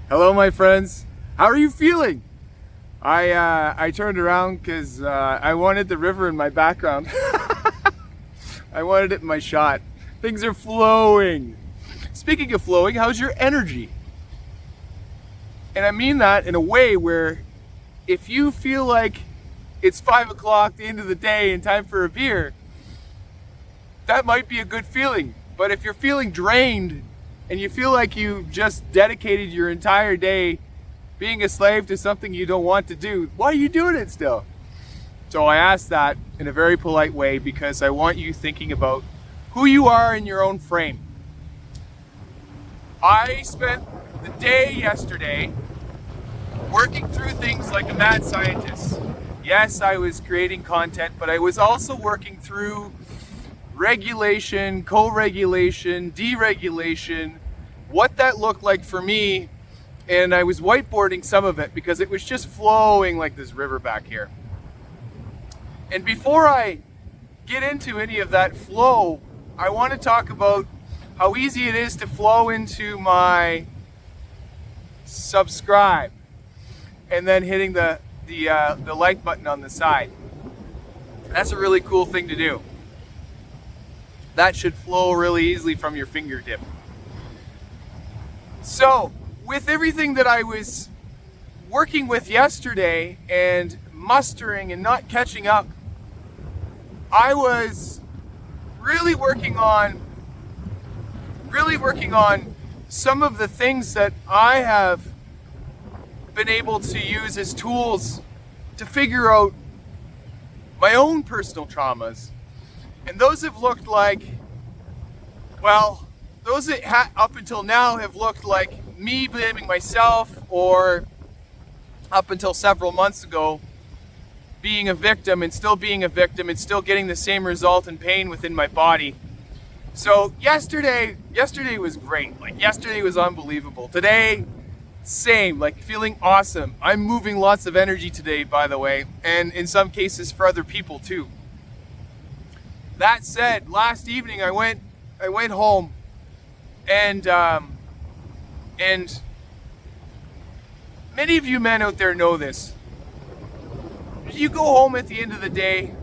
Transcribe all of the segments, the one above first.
Hello, my friends. How are you feeling? I turned around because I wanted the river in my background. I wanted it in my shot. Things are flowing. Speaking of flowing, how's your energy? And I mean that in a way where if you feel like it's 5 o'clock, the end of the day, and time for a beer, that might be a good feeling. But if you're feeling drained and you feel like you just dedicated your entire day being a slave to something you don't want to do, why are you doing it still? So I ask that in a very polite way because I want you thinking about who you are in your own frame. I spent the day yesterday working through things like a mad scientist. Yes, I was creating content, but I was also working through regulation, co-regulation, deregulation, what that looked like for me, and I was whiteboarding some of it because it was just flowing like this river back here. And before I get into any of that flow, I want to talk about how easy it is to flow into my subscribe and then hitting the like button on the side. That's a really cool thing to do. That should flow really easily from your fingertip. So, with everything that I was working with yesterday and mustering and not catching up, I was really working on some of the things that I have been able to use as tools to figure out my own personal traumas. And those have looked like, well, those that up until now have looked like me blaming myself, or up until several months ago, being a victim and still being a victim and still getting the same result and pain within my body. So yesterday was great. Like yesterday was unbelievable. Today, same, like feeling awesome. I'm moving lots of energy today, by the way, and in some cases for other people too. That said, last evening I went home, and many of you men out there know this. You go home at the end of the day,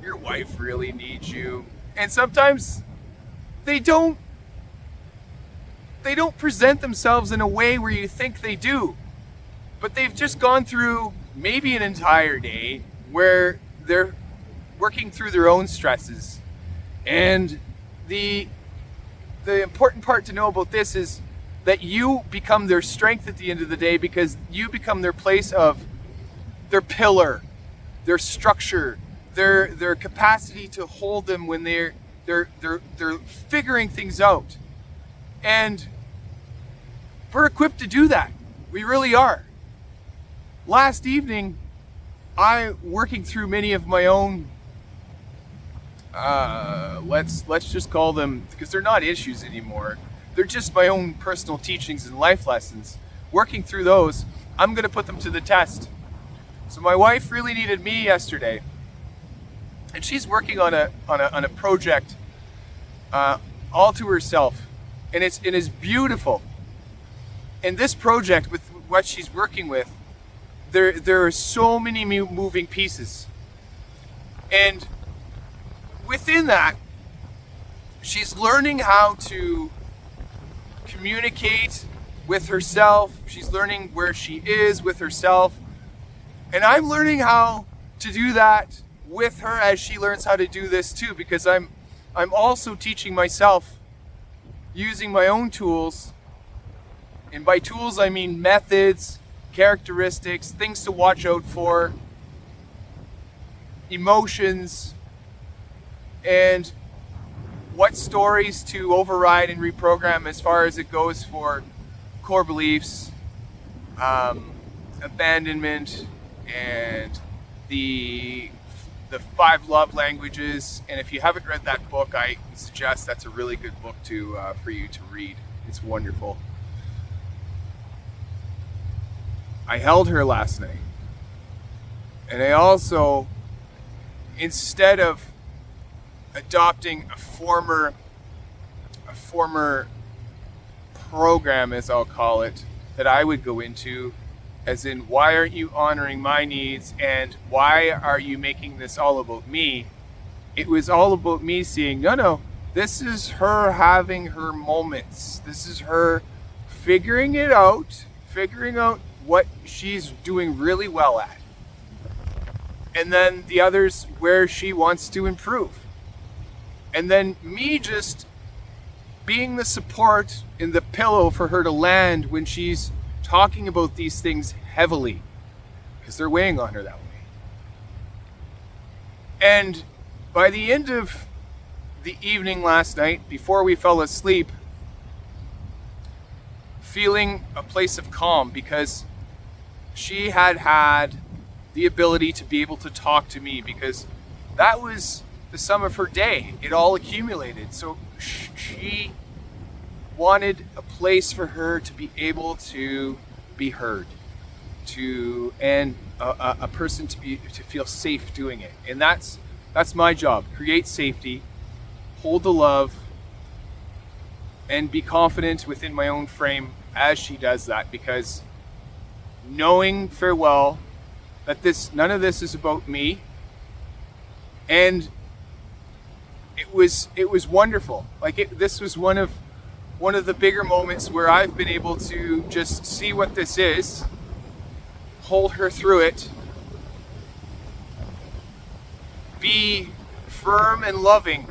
your wife really needs you, and sometimes they don't present themselves in a way where you think they do, but they've just gone through maybe an entire day where they're working through their own stresses. And the important part to know about this is that you become their strength at the end of the day, because you become their place of their pillar, their structure, their capacity to hold them when they're figuring things out. And we're equipped to do that. We really are. Last evening, I working through many of my own let's just call them, because they're not issues anymore, they're just my own personal teachings and life lessons. Working through those, I'm going to put them to the test. So my wife really needed me yesterday, and she's working on a project all to herself, and it's beautiful. And this project, with what she's working with, there are so many moving pieces, and within that, she's learning how to communicate with herself. She's learning where she is with herself. And I'm learning how to do that with her as she learns how to do this too, because I'm also teaching myself using my own tools. And by tools, I mean methods, characteristics, things to watch out for, emotions, and what stories to override and reprogram as far as it goes for core beliefs, abandonment, and the 5 love languages. And if you haven't read that book, I suggest that's a really good book for you to read. It's wonderful. I held her last night, and I also, instead of adopting a former program, as I'll call it, that I would go into, as in, why aren't you honoring my needs, and why are you making this all about me? It was all about me seeing, no, this is her having her moments. This is her figuring out what she's doing really well at. And then the others where she wants to improve. And then me just being the support and the pillow for her to land when she's talking about these things heavily, because they're weighing on her that way. And by the end of the evening last night, before we fell asleep, feeling a place of calm, because she had the ability to be able to talk to me, because that was the sum of her day. It all accumulated. So she wanted a place for her to be able to be heard, and a person to feel safe doing it. And that's my job. Create safety, hold the love, and be confident within my own frame as she does that, because knowing full well that none of this is about me. And it was wonderful. This was one of the bigger moments where I've been able to just see what this is, hold her through it, be firm and loving.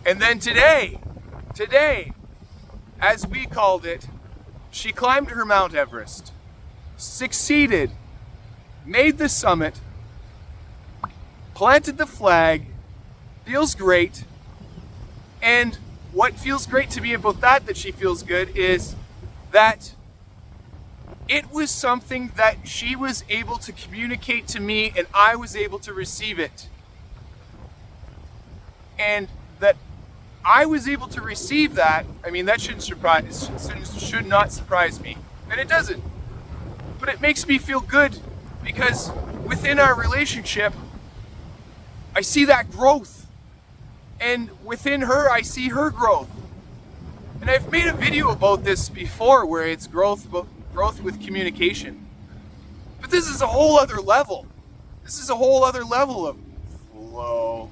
And then today, as we called it, she climbed her Mount Everest, succeeded, made the summit, planted the flag, feels great. And what feels great to me about that she feels good, is that it was something that she was able to communicate to me, and I was able to receive it. And that I was able to receive that, I mean, that should not surprise me. And it doesn't. But it makes me feel good, because within our relationship, I see that growth. And within her, I see her growth. And I've made a video about this before, where it's growth with communication. But this is a whole other level. This is a whole other level of flow.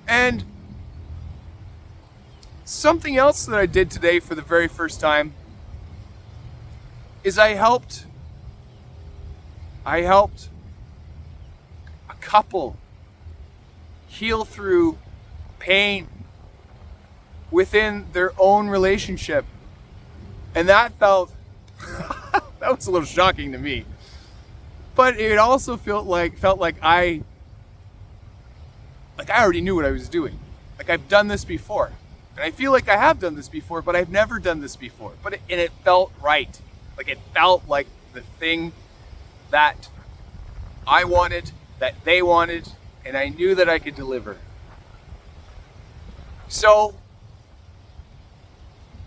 And something else that I did today for the very first time is I helped a couple heal through pain within their own relationship. And that felt that was a little shocking to me. But it also felt like I already knew what I was doing. Like, I've done this before. And I feel like I have done this before, but I've never done this before. But it felt right. Like, it felt like the thing that I wanted, that they wanted, and I knew that I could deliver. So,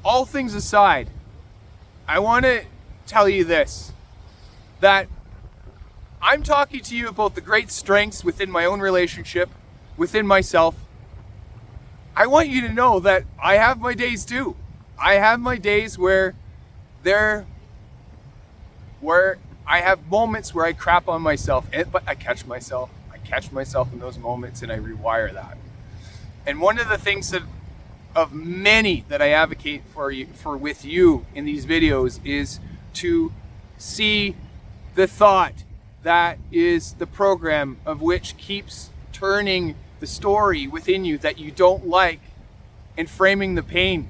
all things aside, I want to tell you this, that I'm talking to you about the great strengths within my own relationship, within myself. I want you to know that I have my days too. I have my days where I have moments where I crap on myself, but I catch myself in those moments, and I rewire that. And one of the things of many that I advocate for with you in these videos is to see the thought that is the program of which keeps turning the story within you that you don't like, and framing the pain.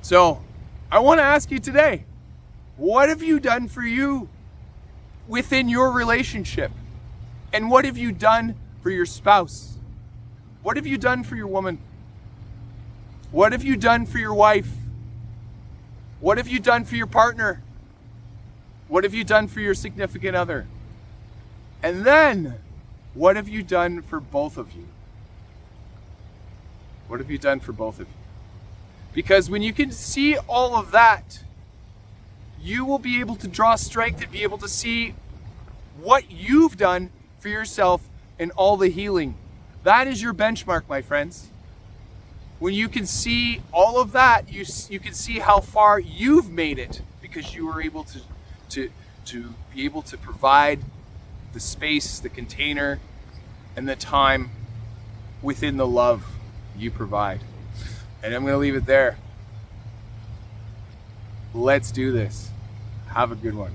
So, I want to ask you today, what have you done for you within your relationship? And what have you done for your spouse? What have you done for your woman? What have you done for your wife? What have you done for your partner? What have you done for your significant other? And then, what have you done for both of you? What have you done for both of you? Because when you can see all of that, you will be able to draw strength and be able to see what you've done for yourself and all the healing. That is your benchmark, my friends. when you can see all of that, you can see how far you've made it because you were able to be able to provide the space, the container, and the time within the love you provide. And I'm going to leave it there. Let's do this. Have a good one.